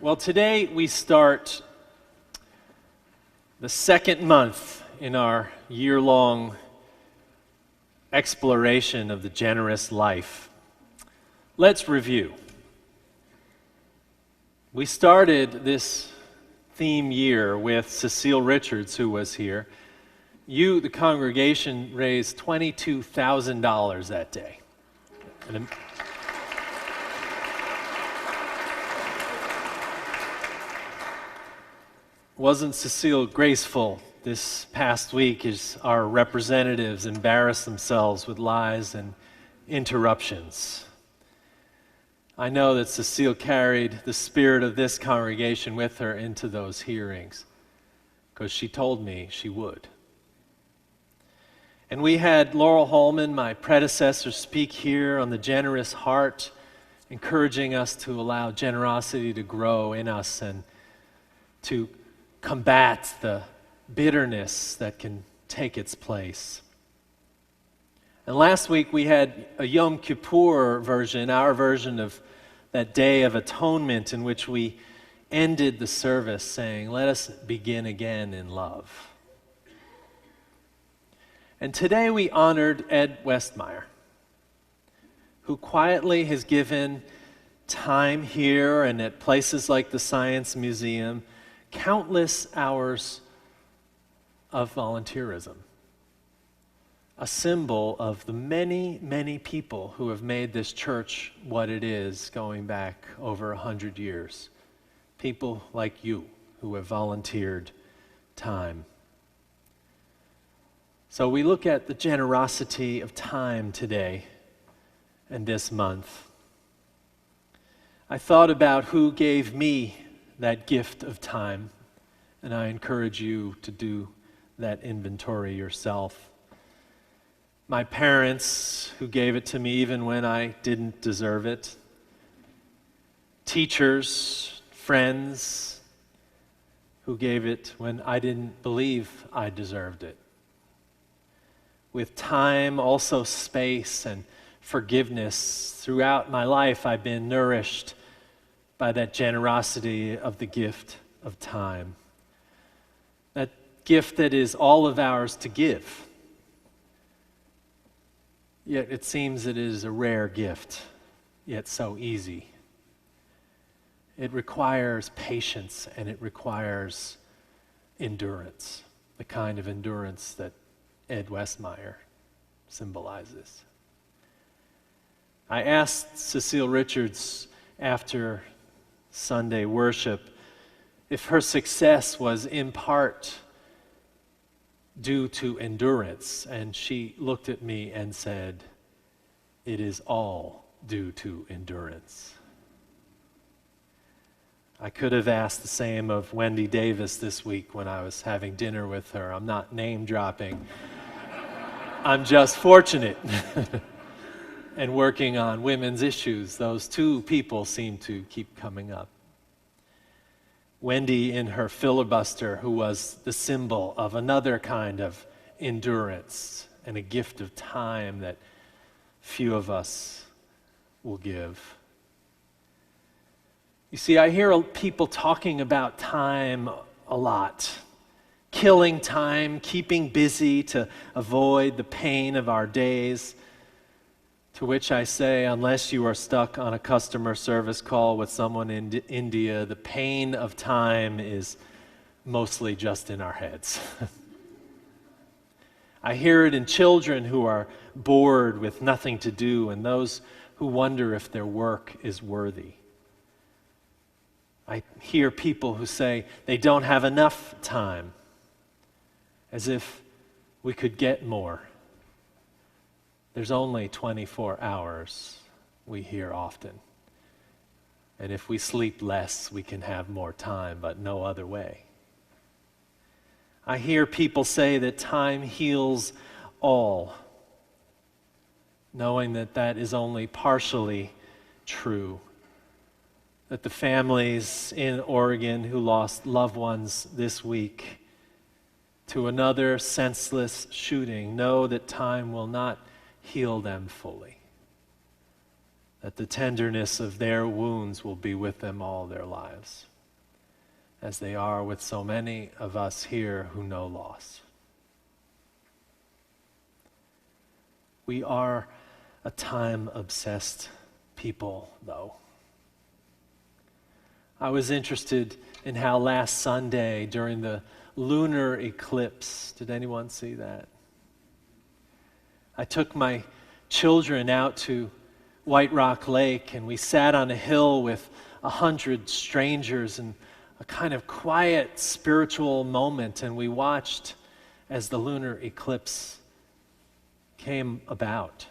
Well, today we start the second month in our year-long exploration of the generous life. Let's review. We started this theme year with Cecile Richards, who was here. You, the congregation, raised $22,000 that day. Wasn't Cecile graceful this past week as our representatives embarrassed themselves with lies and interruptions? I know that Cecile carried the spirit of this congregation with her into those hearings because she told me she would. And we had Laurel Holman, my predecessor, speak here on the generous heart, encouraging us to allow generosity to grow in us and to combat the bitterness that can take its place. And last week we had a Yom Kippur version, our version of that Day of Atonement, in which we ended the service saying, "Let us begin again in love." And today we honored Ed Westmeyer, who quietly has given time here and at places like the Science Museum countless hours of volunteerism, a symbol of the many, many people who have made this church what it is going back over 100 years. People like you who have volunteered time. So we look at the generosity of time today and this month. I thought about who gave me that gift of time, and I encourage you to do that inventory yourself. My parents, who gave it to me even when I didn't deserve it. Teachers, friends, who gave it when I didn't believe I deserved it. With time, also space and forgiveness. Throughout my life, I've been nourished by that generosity of the gift of time. That gift that is all of ours to give. Yet it seems it is a rare gift, yet so easy. It requires patience and it requires endurance, the kind of endurance that Ed Westmeyer symbolizes. I asked Cecile Richards after Sunday worship if her success was in part due to endurance, and she looked at me and said, "It is all due to endurance." I could have asked the same of Wendy Davis this week when I was having dinner with her. I'm not name dropping. I'm just fortunate. And working on women's issues, those two people seem to keep coming up. Wendy in her filibuster, who was the symbol of another kind of endurance and a gift of time that few of us will give. You see, I hear people talking about time a lot. Killing time, keeping busy to avoid the pain of our days. To which I say, unless you are stuck on a customer service call with someone in India, the pain of time is mostly just in our heads. I hear it in children who are bored with nothing to do and those who wonder if their work is worthy. I hear people who say they don't have enough time, as if we could get more. There's only 24 hours, we hear often. And if we sleep less, we can have more time, but no other way. I hear people say that time heals all, knowing that that is only partially true. That the families in Oregon who lost loved ones this week to another senseless shooting know that time will not heal them fully. that the tenderness of their wounds will be with them all their lives, as they are with so many of us here who know loss. We are a time-obsessed people, though. I was interested in how last Sunday during the lunar eclipse, did anyone see that? I took my children out to White Rock Lake, and we sat on a hill with 100 strangers in a kind of quiet spiritual moment, and we watched as the lunar eclipse came about.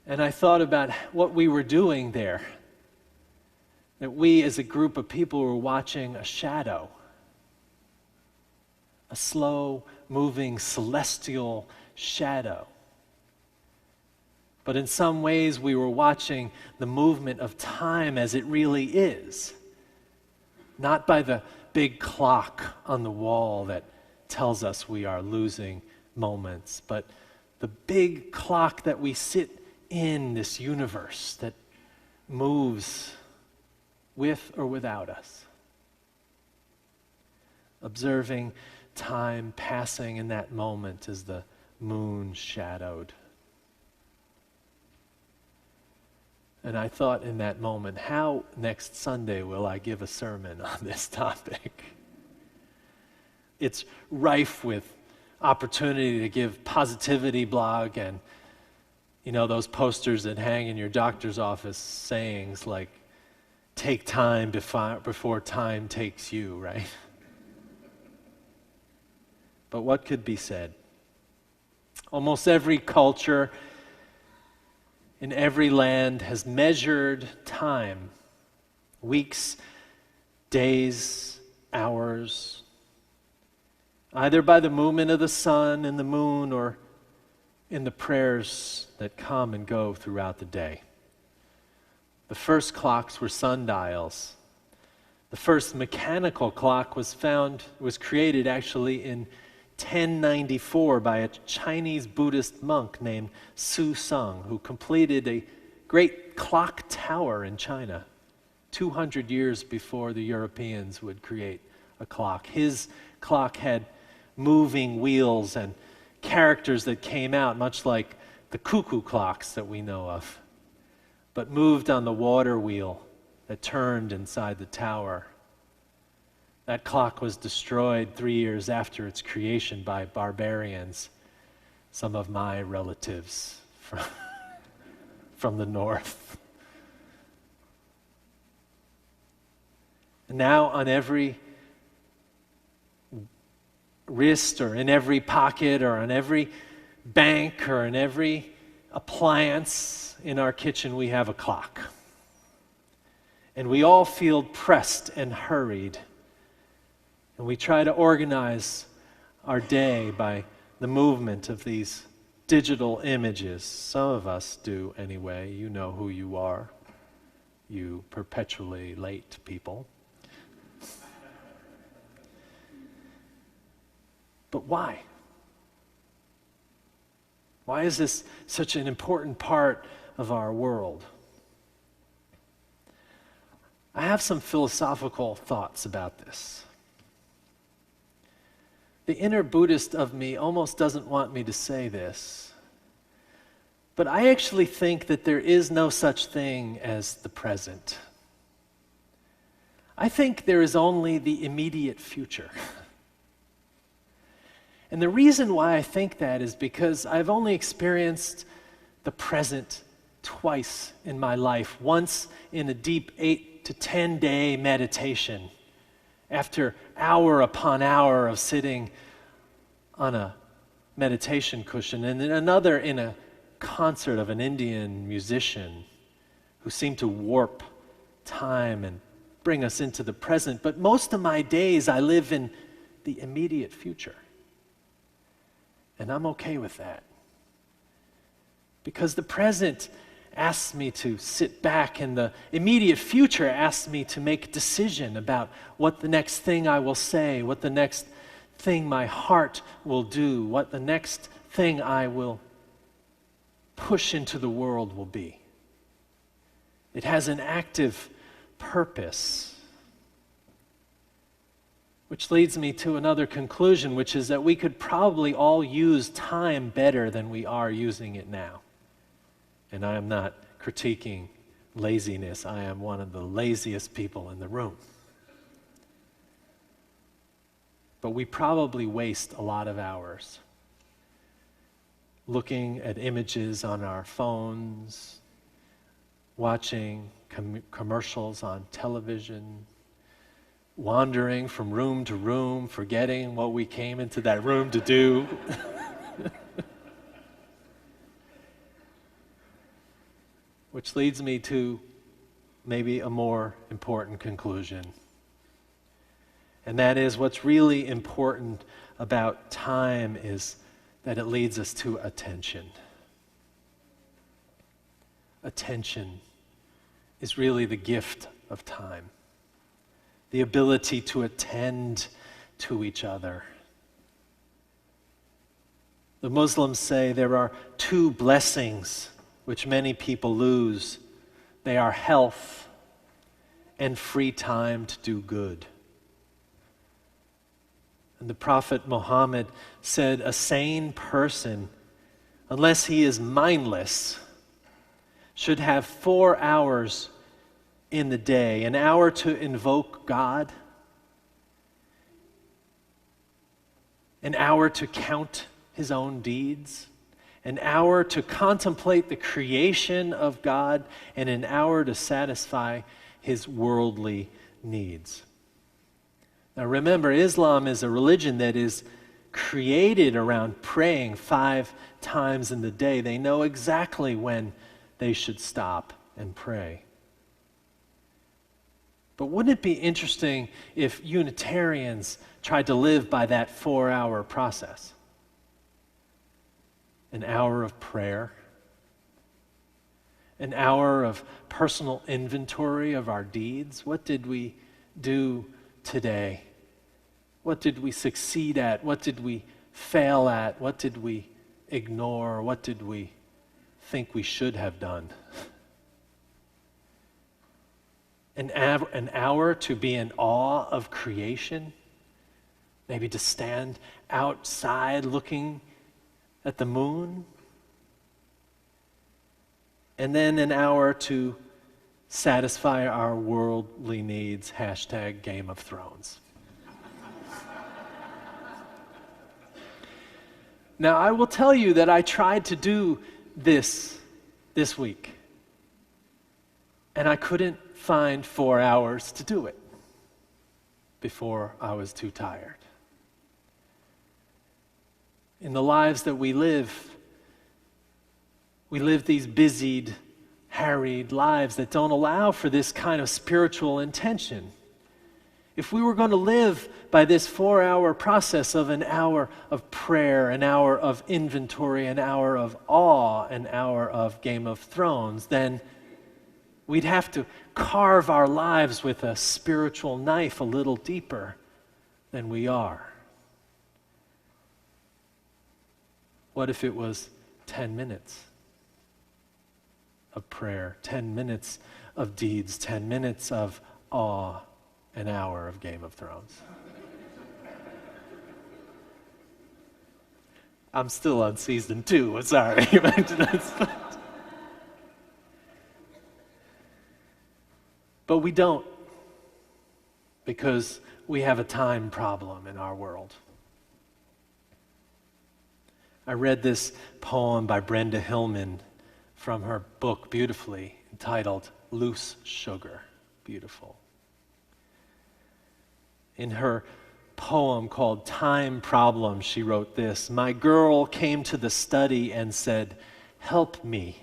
And I thought about what we were doing there, that we as a group of people were watching a shadow, a slow-moving celestial shadow. But in some ways, we were watching the movement of time as it really is, not by the big clock on the wall that tells us we are losing moments, but the big clock that we sit in this universe that moves with or without us. Observing time passing in that moment as the moon shadowed. And I thought in that moment, how next Sunday will I give a sermon on this topic? It's rife with opportunity to give positivity blog and, those posters that hang in your doctor's office, sayings like, take time before time takes you, right? But what could be said? Almost every culture in every land has measured time, weeks, days, hours, either by the movement of the sun and the moon or in the prayers that come and go throughout the day. The first clocks were sundials. The first mechanical clock was created actually in 1094 by a Chinese Buddhist monk named Su Sung, who completed a great clock tower in China 200 years before the Europeans would create a clock. His clock had moving wheels and characters that came out, much like the cuckoo clocks that we know of, but moved on the water wheel that turned inside the tower. That clock was destroyed 3 years after its creation by barbarians, some of my relatives from the north. And now on every wrist or in every pocket or on every bank or in every appliance in our kitchen, we have a clock. And we all feel pressed and hurried. And we try to organize our day by the movement of these digital images. Some of us do anyway. You know who you are. You perpetually late people. But why? Why is this such an important part of our world? I have some philosophical thoughts about this. The inner Buddhist of me almost doesn't want me to say this, but I actually think that there is no such thing as the present. I think there is only the immediate future. And the reason why I think that is because I've only experienced the present twice in my life. Once in a deep 8 to 10 day meditation, after hour upon hour of sitting on a meditation cushion, and then another in a concert of an Indian musician who seemed to warp time and bring us into the present. But most of my days I live in the immediate future. And I'm okay with that. Because the present asks me to sit back, and the immediate future asks me to make a decision about what the next thing I will say, what the next thing my heart will do, what the next thing I will push into the world will be. It has an active purpose. Which leads me to another conclusion, which is that we could probably all use time better than we are using it now. And I am not critiquing laziness. I am one of the laziest people in the room. But we probably waste a lot of hours looking at images on our phones, watching commercials on television, wandering from room to room, forgetting what we came into that room to do. Which leads me to maybe a more important conclusion. And that is, what's really important about time is that it leads us to attention. Attention is really the gift of time. The ability to attend to each other. The Muslims say there are two blessings which many people lose. They are health and free time to do good. And the Prophet Muhammad said, a sane person, unless he is mindless, should have 4 hours in the day, an hour to invoke God, an hour to count his own deeds, an hour to contemplate the creation of God, and an hour to satisfy his worldly needs. Now remember, Islam is a religion that is created around praying 5 times in the day. They know exactly when they should stop and pray. But wouldn't it be interesting if Unitarians tried to live by that 4-hour process? An hour of prayer, an hour of personal inventory of our deeds. What did we do today? What did we succeed at? What did we fail at? What did we ignore? What did we think we should have done? An hour to be in awe of creation, maybe to stand outside looking at the moon, and then an hour to satisfy our worldly needs, hashtag Game of Thrones. Now, I will tell you that I tried to do this week, and I couldn't find 4 hours to do it before I was too tired. In the lives that we live these busied, harried lives that don't allow for this kind of spiritual intention. If we were going to live by this 4-hour process of an hour of prayer, an hour of inventory, an hour of awe, an hour of Game of Thrones, then we'd have to carve our lives with a spiritual knife a little deeper than we are. What if it was 10 minutes of prayer, 10 minutes of deeds, 10 minutes of awe, an hour of Game of Thrones? I'm still on season 2, I'm sorry. But we don't, because we have a time problem in our world. I read this poem by Brenda Hillman from her book, beautifully entitled Loose Sugar. Beautiful. In her poem called Time Problem, she wrote this: "My girl came to the study and said, 'Help me.'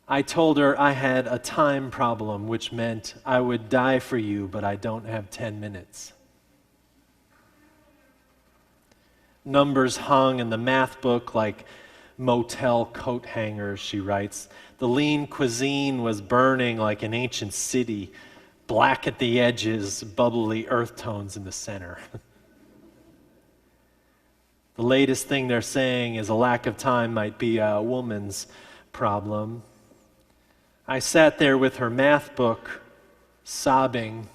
I told her I had a time problem, which meant I would die for you, but I don't have 10 minutes. Numbers hung in the math book like motel coat hangers," she writes. "The lean cuisine was burning like an ancient city, black at the edges, bubbly earth tones in the center. The latest thing they're saying is a lack of time might be a woman's problem. I sat there with her math book, sobbing.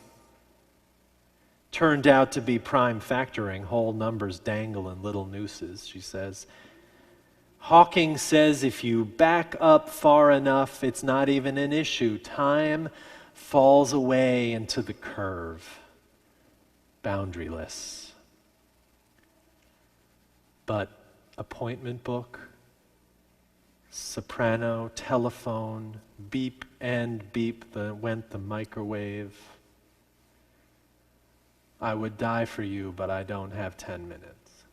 Turned out to be prime factoring, whole numbers dangle in little nooses, she says. Hawking says if you back up far enough, it's not even an issue. Time falls away into the curve, boundaryless. But appointment book, soprano, telephone, beep and beep, went the microwave. I would die for you, but I don't have 10 minutes.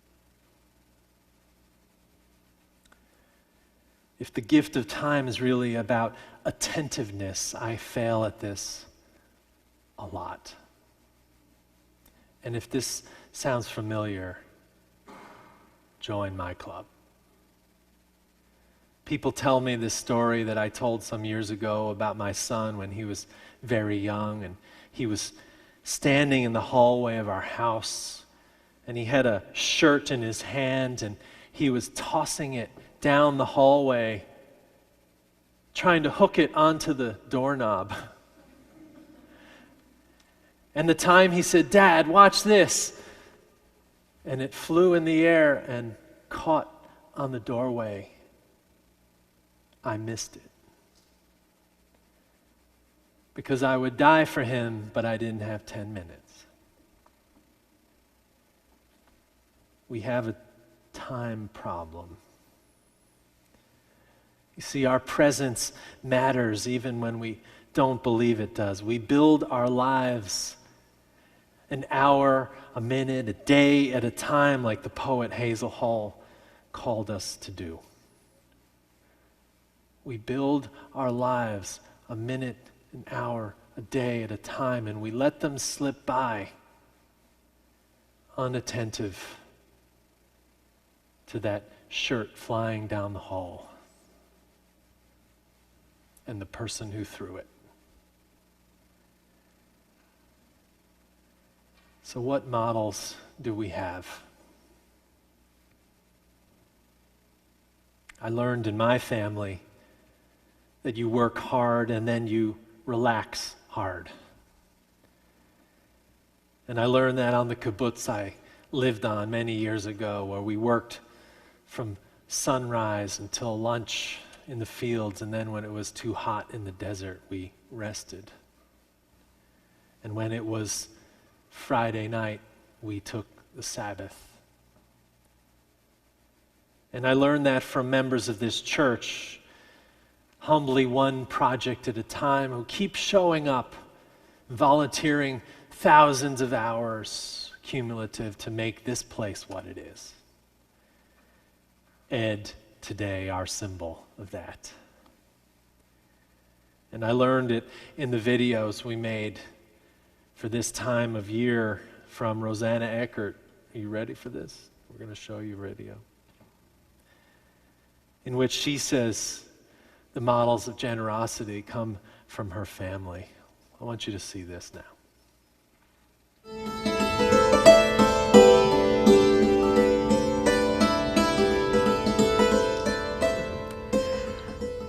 If the gift of time is really about attentiveness, I fail at this a lot. And if this sounds familiar, join my club. People tell me this story that I told some years ago about my son when he was very young, and he was standing in the hallway of our house, and he had a shirt in his hand, and he was tossing it down the hallway, trying to hook it onto the doorknob. And the time he said, "Dad, watch this," and it flew in the air and caught on the doorway, I missed it. Because I would die for him, but I didn't have 10 minutes. We have a time problem. You see, our presence matters even when we don't believe it does. We build our lives an hour, a minute, a day at a time, like the poet Hazel Hall called us to do. We build our lives a minute, an hour, a day at a time, and we let them slip by unattentive to that shirt flying down the hall and the person who threw it. So what models do we have? I learned in my family that you work hard and then you relax hard. And I learned that on the kibbutz I lived on many years ago, where we worked from sunrise until lunch in the fields, and then when it was too hot in the desert, we rested. And when it was Friday night, we took the Sabbath. And I learned that from members of this church, humbly one project at a time, who keep showing up, volunteering thousands of hours cumulative to make this place what it is. Ed, today, our symbol of that. And I learned it in the videos we made for this time of year from Rosanna Eckert. Are you ready for this? We're going to show you a video in which she says the models of generosity come from her family. I want you to see this now.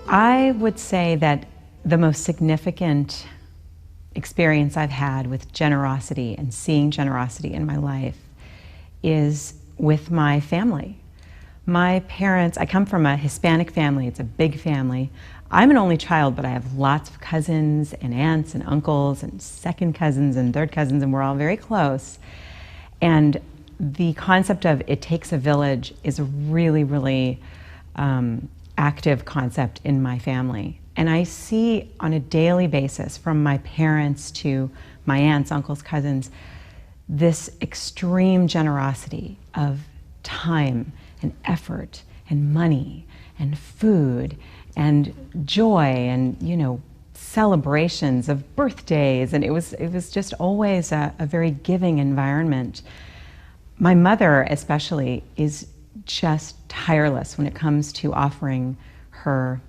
I would say that the most significant experience I've had with generosity and seeing generosity in my life is with my family. My parents, I come from a Hispanic family. It's a big family. I'm an only child, but I have lots of cousins and aunts and uncles and second cousins and third cousins, and we're all very close. And the concept of it takes a village is a really, really active concept in my family. And I see on a daily basis, from my parents to my aunts, uncles, cousins, this extreme generosity of time and effort and money and food and joy and, celebrations of birthdays. And it was just always a very giving environment. My mother especially is just tireless when it comes to offering her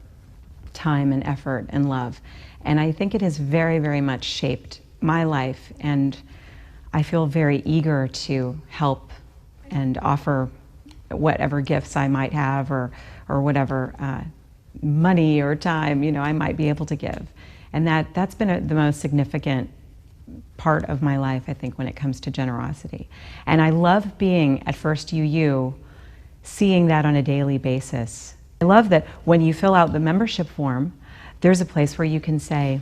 time and effort and love. And I think it has very, very much shaped my life, and I feel very eager to help and offer whatever gifts I might have or whatever money or time, I might be able to give. And that's been the most significant part of my life, I think, when it comes to generosity. And I love being at First UU, seeing that on a daily basis. I love that when you fill out the membership form, there's a place where you can say,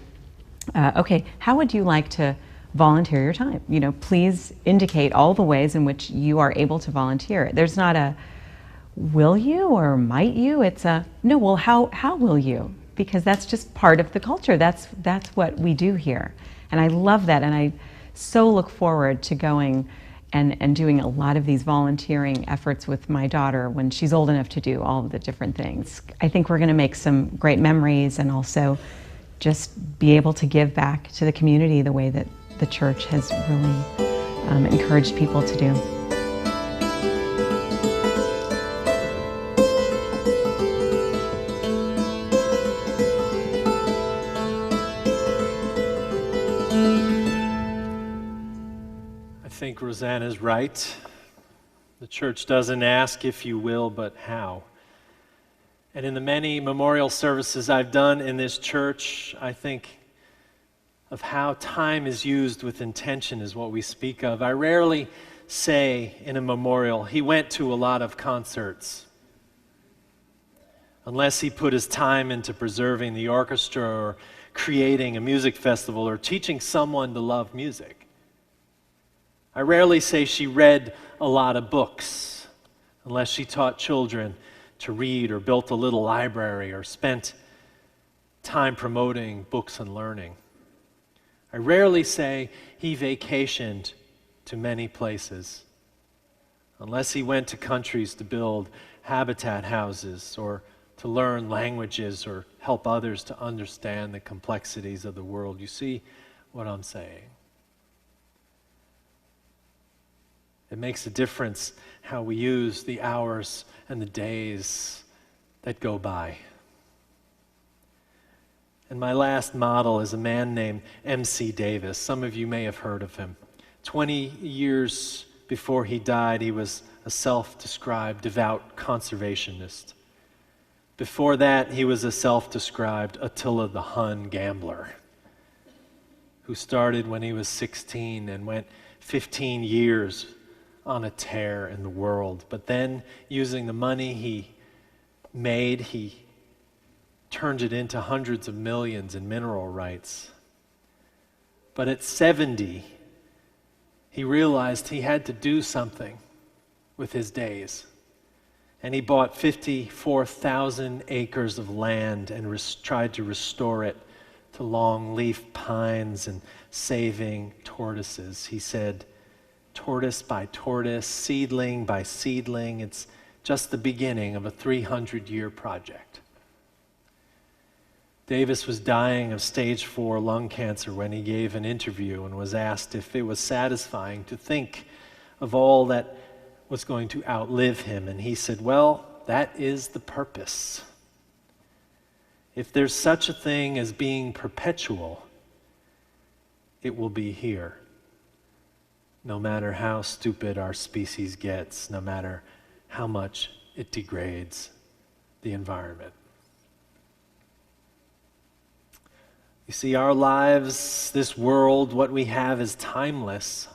okay, how would you like to volunteer your time? Please indicate all the ways in which you are able to volunteer. There's not a will you or might you? It's a no, well, how will you? Because that's just part of the culture. That's what we do here. And I love that, and I so look forward to going and doing a lot of these volunteering efforts with my daughter when she's old enough to do all of the different things. I think we're going to make some great memories and also just be able to give back to the community the way that the church has really encouraged people to do. I think Rosanna's right. The church doesn't ask if you will, but how. And in the many memorial services I've done in this church, I think of how time is used with intention is what we speak of. I rarely say in a memorial, he went to a lot of concerts, unless he put his time into preserving the orchestra or creating a music festival or teaching someone to love music. I rarely say she read a lot of books, unless she taught children to read or built a little library or spent time promoting books and learning. I rarely say he vacationed to many places, unless he went to countries to build habitat houses or to learn languages or help others to understand the complexities of the world. You see what I'm saying? It makes a difference how we use the hours and the days that go by. And my last model is a man named M.C. Davis. Some of you may have heard of him. 20 years before he died, he was a self-described devout conservationist. Before that, he was a self-described Attila the Hun gambler who started when he was 16 and went 15 years on a tear in the world. But then, using the money he made, he turned it into hundreds of millions in mineral rights. But at 70, he realized he had to do something with his days. And he bought 54,000 acres of land and tried to restore it to longleaf pines and saving tortoises. He said, tortoise by tortoise, seedling by seedling, it's just the beginning of a 300-year project. Davis was dying of stage 4 lung cancer when he gave an interview and was asked if it was satisfying to think of all that was going to outlive him. And he said, well, that is the purpose. If there's such a thing as being perpetual, it will be here. No matter how stupid our species gets, no matter how much it degrades the environment. You see, our lives, this world, what we have is timeless.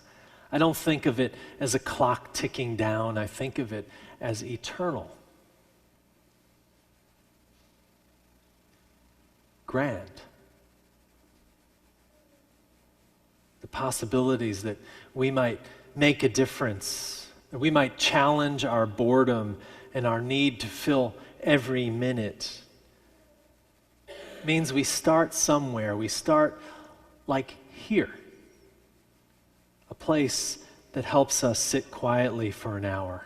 I don't think of it as a clock ticking down. I think of it as eternal. Grand. The possibilities that we might make a difference, that we might challenge our boredom and our need to fill every minute. Means we start somewhere. We start like here, a place that helps us sit quietly for an hour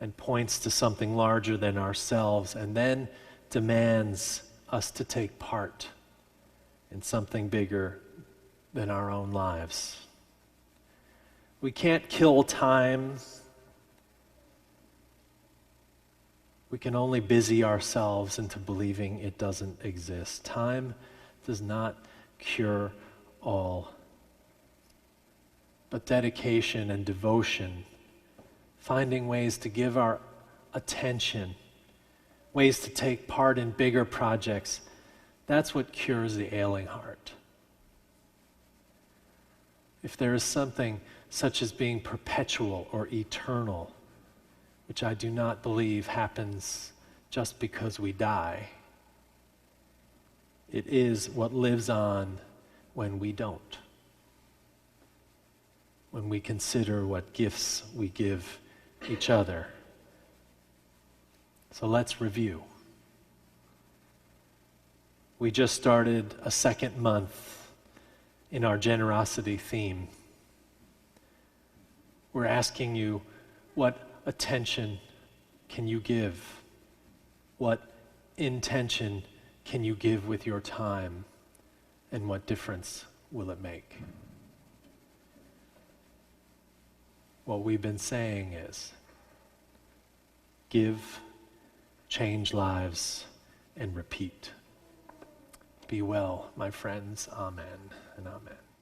and points to something larger than ourselves and then demands us to take part in something bigger than our own lives. We can't kill time. We can only busy ourselves into believing it doesn't exist. Time does not cure all. But dedication and devotion, finding ways to give our attention ways to take part in bigger projects. That's what cures the ailing heart. If there is something such as being perpetual or eternal, which I do not believe happens just because we die, it is what lives on when we don't. When we consider what gifts we give each other. So let's review. We just started a second month in our generosity theme. We're asking you, what attention can you give? What intention can you give with your time? And what difference will it make? What we've been saying is, give, change lives, and repeat. Be well, my friends. Amen and amen.